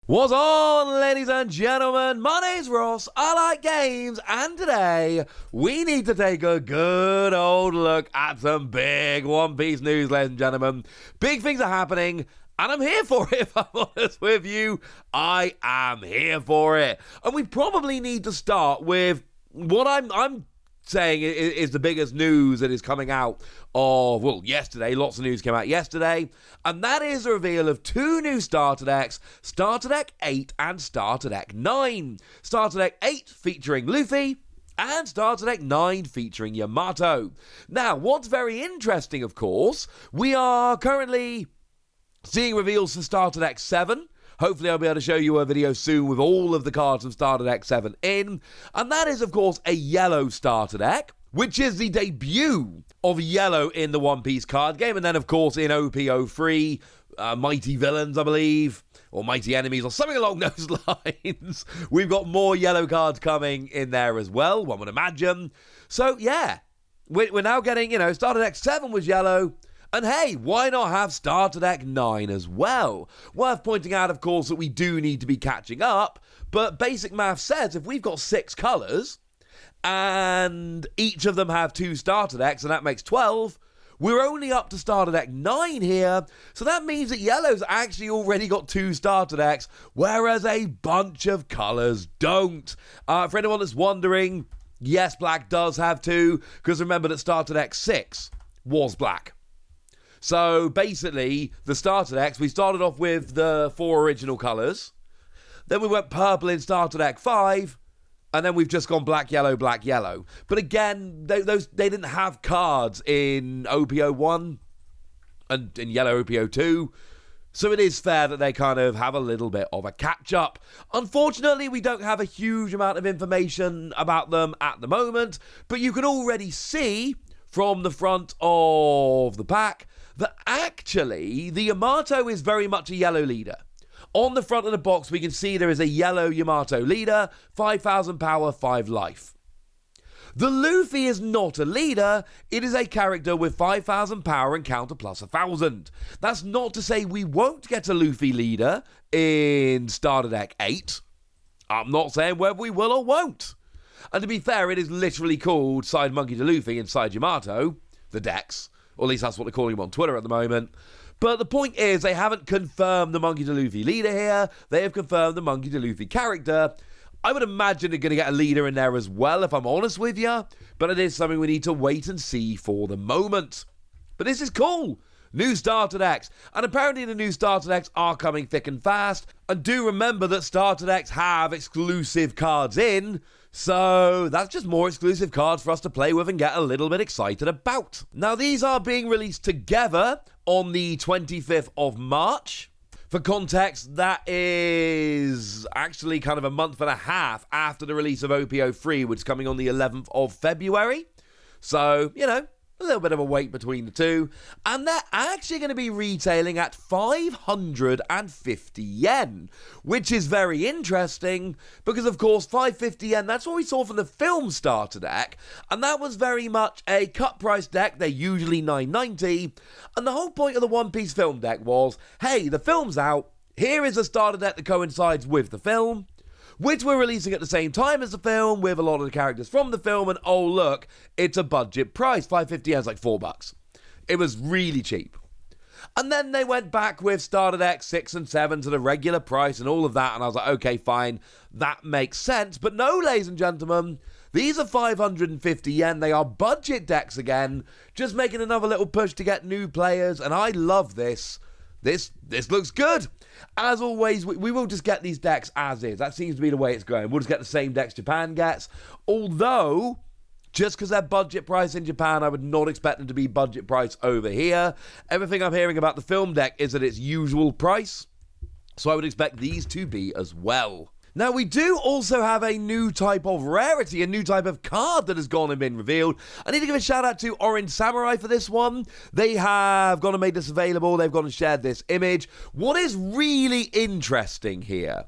What's on, ladies and gentlemen? My name's Ross, I like games, and today we need to take a good old look at some big One Piece news, ladies and gentlemen. Big things are happening, and I'm here for it, if I'm honest with you. I am here for it. And we probably need to start with what I'm saying is the biggest news that is coming out of, well, yesterday. Lots of news came out yesterday, and that is the reveal of two new starter decks, Starter Deck 8 and Starter Deck 9. Starter Deck 8 featuring Luffy, and Starter Deck 9 featuring Yamato. Now, what's very interesting, of course, we are currently seeing reveals for Starter Deck 7. Hopefully I'll be able to show you a video soon with all of the cards from Starter Deck 7 in. And that is, of course, a yellow starter deck, which is the debut of yellow in the One Piece card game. And then, of course, in OP03, Mighty Villains, I believe, or Mighty Enemies, or something along those lines. We've got more yellow cards coming in there as well, one would imagine. So, yeah, we're now getting, Starter Deck 7 was yellow. And hey, why not have Starter Deck 9 as well? Worth pointing out, of course, that we do need to be catching up, but basic math says if we've got 6 colours, and each of them have 2 starter decks, and that makes 12, we're only up to Starter Deck 9 here, so that means that yellow's actually already got 2 starter decks, whereas a bunch of colours don't. For anyone that's wondering, yes, black does have 2, because remember that Starter Deck 6 was black. So basically, the starter decks, we started off with the 4 original colours. Then we went purple in Starter Deck 5. And then we've just gone black, yellow, black, yellow. But again, they didn't have cards in OP01 and in yellow OP02. So it is fair that they kind of have a little bit of a catch-up. Unfortunately, we don't have a huge amount of information about them at the moment. But you can already see from the front of the pack that actually the Yamato is very much a yellow leader. On the front of the box, we can see there is a yellow Yamato leader, 5,000 power, 5 life. The Luffy is not a leader, it is a character with 5,000 power and counter plus 1,000. That's not to say we won't get a Luffy leader in Starter Deck 8. I'm not saying whether we will or won't. And to be fair, it is literally called Side Monkey to Luffy and Side Yamato, the decks. Or at least that's what they're calling him on Twitter at the moment. But the point is, they haven't confirmed the Monkey D. Luffy leader here. They have confirmed the Monkey D. Luffy character. I would imagine they're going to get a leader in there as well, if I'm honest with you. But it is something we need to wait and see for the moment. But this is cool. New starter decks. And apparently the new starter decks are coming thick and fast. And do remember that starter decks have exclusive cards in. So that's just more exclusive cards for us to play with and get a little bit excited about. Now these are being released together on the 25th of March. For context, that is actually kind of a month and a half after the release of OP03, which is coming on the 11th of February. So, a little bit of a wait between the two. And they're actually going to be retailing at 550 yen, which is very interesting because, of course, 550 yen, that's what we saw from the film starter deck. And that was very much a cut price deck. They're usually $9.90. And the whole point of the One Piece film deck was, hey, the film's out. Here is a starter deck that coincides with the film, which we're releasing at the same time as the film with a lot of the characters from the film, and oh look, it's a budget price. 550 yen is like $4. It was really cheap. And then they went back with Starter Deck 6 and 7 to the regular price and all of that, and I was like, okay, fine, that makes sense. But no, ladies and gentlemen, these are 550 yen. They are budget decks again, just making another little push to get new players, and I love this. This looks good. As always, we will just get these decks as is. That seems to be the way it's going. We'll just get the same decks Japan gets. Although, just because they're budget price in Japan, I would not expect them to be budget price over here. Everything I'm hearing about the film deck is at its usual price. So I would expect these to be as well. Now, we do also have a new type of rarity, a new type of card that has gone and been revealed. I need to give a shout out to Orange Samurai for this one. They have gone and made this available. They've gone and shared this image. What is really interesting here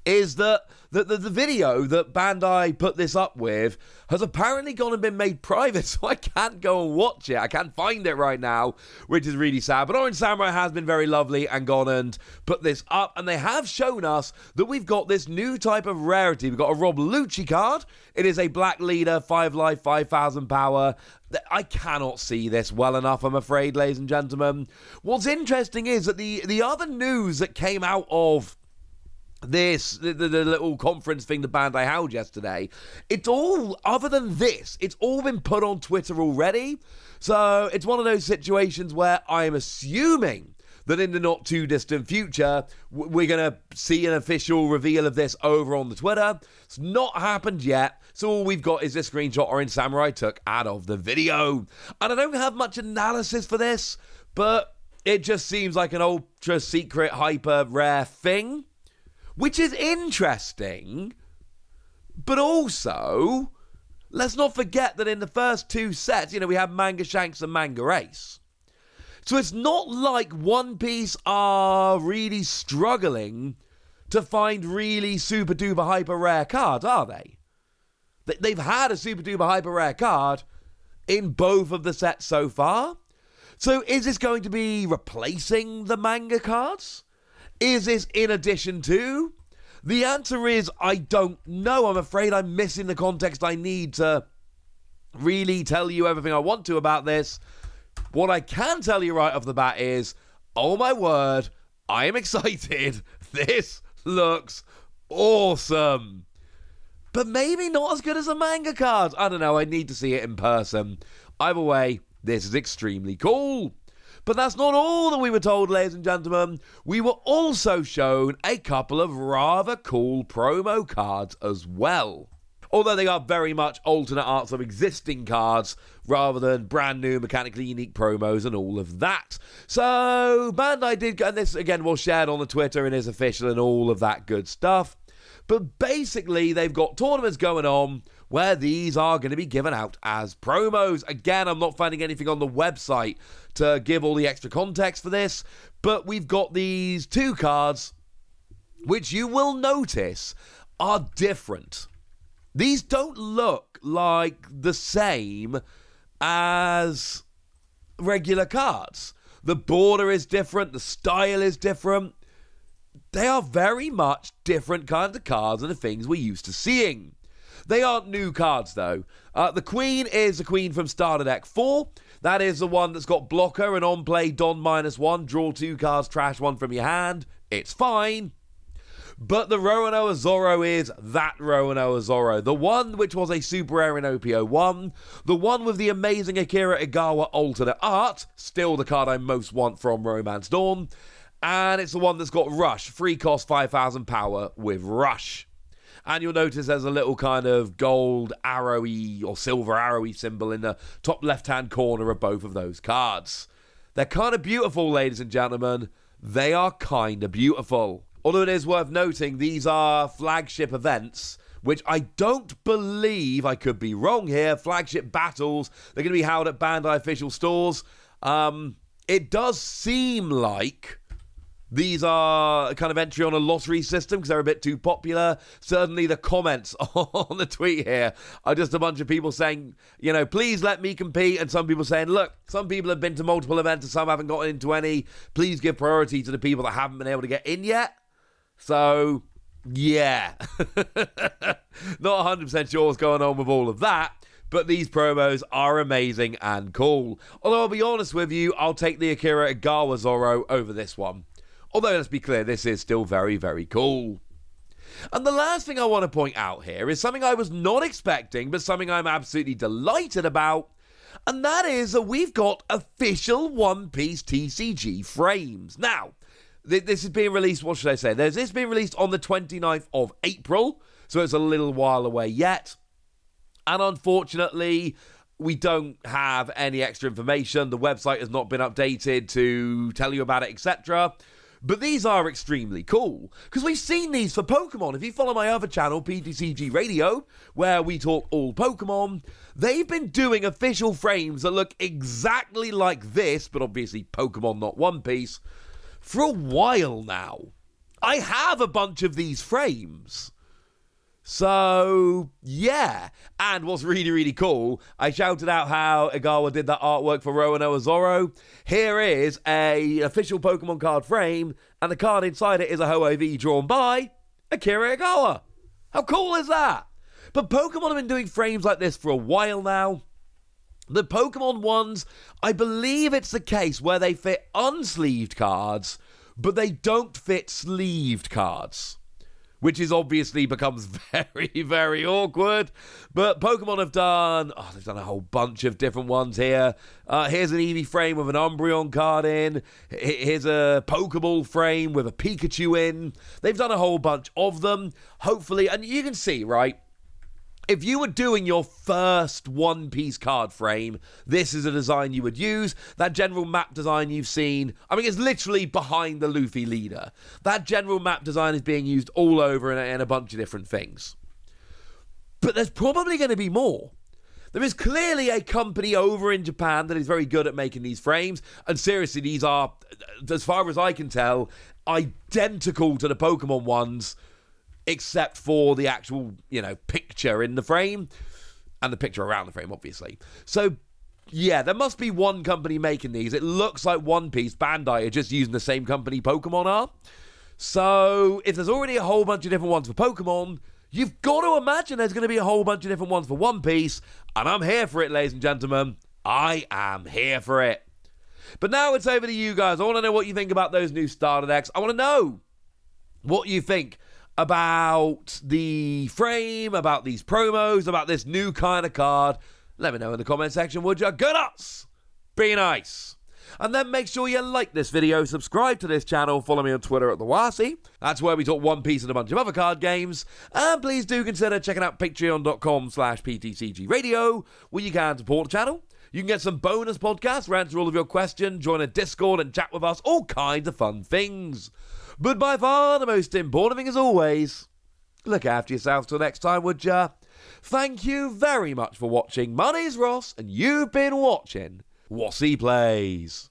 is that the video that Bandai put this up with has apparently gone and been made private, so I can't go and watch it. I can't find it right now, which is really sad. But Orange Samurai has been very lovely and gone and put this up, and they have shown us that we've got this new type of rarity. We've got a Rob Lucci card. It is a Black Leader, 5 life, 5,000 power. I cannot see this well enough, I'm afraid, ladies and gentlemen. What's interesting is that the other news that came out of the little conference thing that Bandai held yesterday, it's all, other than this, it's all been put on Twitter already. So it's one of those situations where I'm assuming that in the not too distant future, we're going to see an official reveal of this over on the Twitter. It's not happened yet, so all we've got is this screenshot Orange Samurai took out of the video. And I don't have much analysis for this, but it just seems like an ultra secret, hyper rare thing, which is interesting, but also, let's not forget that in the first two sets, we have Manga Shanks and Manga Ace. So it's not like One Piece are really struggling to find really super duper hyper rare cards, are they? They've had a super duper hyper rare card in both of the sets so far. So is this going to be replacing the manga cards? Is this in addition to? The answer is I don't know. I'm afraid I'm missing the context I need to really tell you everything I want to about this. What I can tell you right off the bat is, oh my word, I am excited. This looks awesome. But maybe not as good as the manga cards. I don't know. I need to see it in person. Either way, this is extremely cool. But that's not all that we were told, ladies and gentlemen. We were also shown a couple of rather cool promo cards as well. Although they are very much alternate arts of existing cards rather than brand new mechanically unique promos and all of that. So Bandai did, and this again was shared on the Twitter and is official and all of that good stuff. But basically they've got tournaments going on where these are going to be given out as promos. Again, I'm not finding anything on the website to give all the extra context for this, but we've got these two cards which you will notice are different. These don't look like the same as regular cards. The border is different, the style is different. They are very much different kinds of cards than the things we're used to seeing. They aren't new cards, though. The Queen is the Queen from Starter Deck 4. That is the one that's got blocker and on play Don -1. Draw 2 cards, trash 1 from your hand. It's fine. But the Roanoa Zoro is that Roanoa Zoro. The one which was a super rare in OP01. The one with the amazing Akira Igawa alternate art. Still the card I most want from Romance Dawn. And it's the one that's got Rush. Free cost 5,000 power with Rush. And you'll notice there's a little kind of gold arrowy or silver arrowy symbol in the top left-hand corner of both of those cards. They're kind of beautiful, ladies and gentlemen. They are kind of beautiful. Although it is worth noting, these are flagship events, which I don't believe, I could be wrong here, flagship battles. They're going to be held at Bandai official stores. It does seem like these are kind of entry on a lottery system because they're a bit too popular. Certainly the comments on the tweet here are just a bunch of people saying, please let me compete. And some people saying, look, some people have been to multiple events and some haven't gotten into any. Please give priority to the people that haven't been able to get in yet. So, yeah. Not 100% sure what's going on with all of that. But these promos are amazing and cool. Although I'll be honest with you, I'll take the Akira Igawa Zoro over this one. Although, let's be clear, this is still very, very cool. And the last thing I want to point out here is something I was not expecting, but something I'm absolutely delighted about. And that is that we've got official One Piece TCG frames. Now, this is being released, what should I say? This is being released on the 29th of April, so it's a little while away yet. And unfortunately, we don't have any extra information. The website has not been updated to tell you about it, etc. But these are extremely cool, because we've seen these for Pokemon. If you follow my other channel, PTCG Radio, where we talk all Pokemon, they've been doing official frames that look exactly like this, but obviously Pokemon, not One Piece, for a while now. I have a bunch of these frames. So, yeah. And what's really, really cool, I shouted out how Egawa did that artwork for Roanoa Zoro. Here is a official Pokemon card frame, and the card inside it is a Ho-Oh-V drawn by Akira Egawa. How cool is that? But Pokemon have been doing frames like this for a while now. The Pokemon ones, I believe it's the case where they fit unsleeved cards, but they don't fit sleeved cards, which is obviously becomes very, very awkward. But Pokemon have done, they've done a whole bunch of different ones here. Here's an Eevee frame with an Umbreon card in. Here's a Pokeball frame with a Pikachu in. They've done a whole bunch of them, hopefully. And you can see, right? If you were doing your first One Piece card frame, this is a design you would use. That general map design you've seen, I mean, it's literally behind the Luffy leader. That general map design is being used all over in a bunch of different things. But there's probably going to be more. There is clearly a company over in Japan that is very good at making these frames. And seriously, these are, as far as I can tell, identical to the Pokemon ones, except for the actual, picture in the frame and the picture around the frame, obviously. So, yeah, there must be one company making these. It looks like One Piece, Bandai, are just using the same company Pokemon are. So, if there's already a whole bunch of different ones for Pokemon, you've got to imagine there's going to be a whole bunch of different ones for One Piece. And I'm here for it, ladies and gentlemen. I am here for it. But now it's over to you guys. I want to know what you think about those new starter decks. I want to know what you think about the frame, about these promos, about this new kind of card. Let me know in the comment section, would you? Good us! Be nice. And then make sure you like this video, subscribe to this channel, follow me on Twitter at TheWasi. That's where we talk One Piece and a bunch of other card games. And please do consider checking out patreon.com/PTCG Radio, where you can support the channel. You can get some bonus podcasts, answer all of your questions, join a Discord and chat with us, all kinds of fun things. But by far the most important thing, as always, look after yourselves till next time, would ya? Thank you very much for watching. My name's Ross, and you've been watching Wasi Plays.